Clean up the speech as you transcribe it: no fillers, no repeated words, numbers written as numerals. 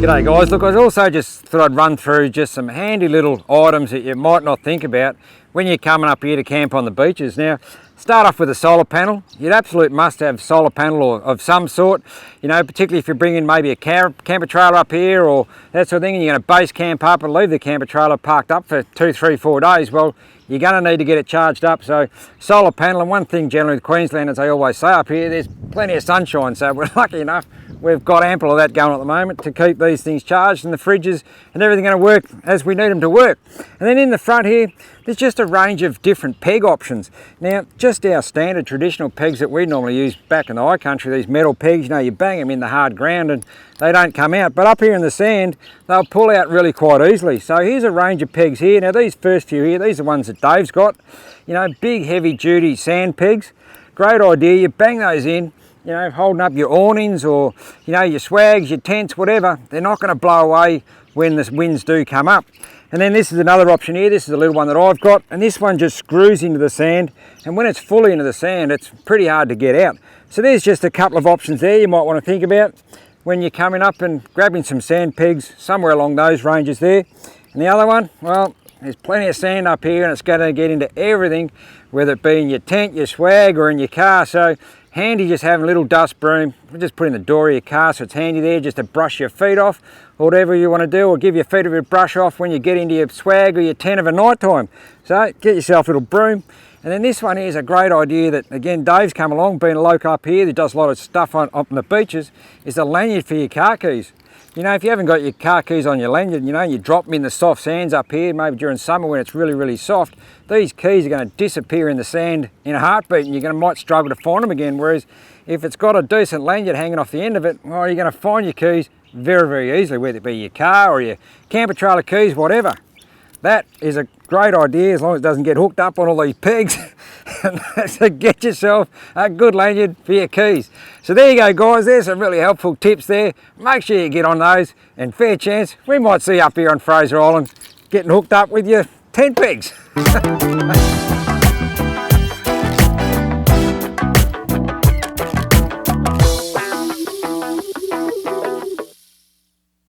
G'day guys, look, I also just thought I'd run through just some handy little items that you might not think about when you're coming up here to camp on the beaches. Now, start off with a solar panel. You'd absolutely must have solar panel of some sort, you know, particularly if you're bringing maybe a camper trailer up here or that sort of thing, and you're going to base camp up and leave the camper trailer parked up for 2, 3, 4 days. Well, you're going to need to get it charged up. So solar panel, and one thing generally with Queenslanders, they always say up here, there's plenty of sunshine, so we're lucky enough we've got ample of that going at the moment to keep these things charged, and the fridges and everything going to work as we need them to work. And then in the front here, there's just a range of different peg options. Now, just our standard traditional pegs that we normally use back in the high country, these metal pegs, you know, you bang them in the hard ground and they don't come out. But up here in the sand, they'll pull out really quite easily. So here's a range of pegs here. Now, these first few here, these are ones that Dave's got. You know, big, heavy duty sand pegs. Great idea. You bang those in, you know, holding up your awnings or, you know, your swags, your tents, whatever. They're not going to blow away when the winds do come up. And then this is another option here. This is a little one that I've got, and this one just screws into the sand, and when it's fully into the sand, it's pretty hard to get out. So there's just a couple of options there you might want to think about when you're coming up and grabbing some sand pegs somewhere along those ranges there. And the other one, well, there's plenty of sand up here and it's going to get into everything, whether it be in your tent, your swag, or in your car. So handy just having a little dust broom. Just put in the door of your car, so it's handy there just to brush your feet off or whatever you want to do, or give your feet a bit of brush off when you get into your swag or your tent of a night time. So get yourself a little broom. And then this one here is a great idea that, again, Dave's come along, being a local up here that does a lot of stuff on the beaches, is a lanyard for your car keys. You know, if you haven't got your car keys on your lanyard, you know, you drop them in the soft sands up here, maybe during summer when it's really, really soft, these keys are going to disappear in the sand in a heartbeat, and you're going to might struggle to find them again. Whereas if it's got a decent lanyard hanging off the end of it, well, you're going to find your keys very, very easily, whether it be your car or your camper trailer keys, whatever. That is a great idea as long as it doesn't get hooked up on all these pegs. So get yourself a good lanyard for your keys. So there you go guys, there's some really helpful tips there. Make sure you get on those, and fair chance we might see you up here on Fraser Island getting hooked up with your tent pegs.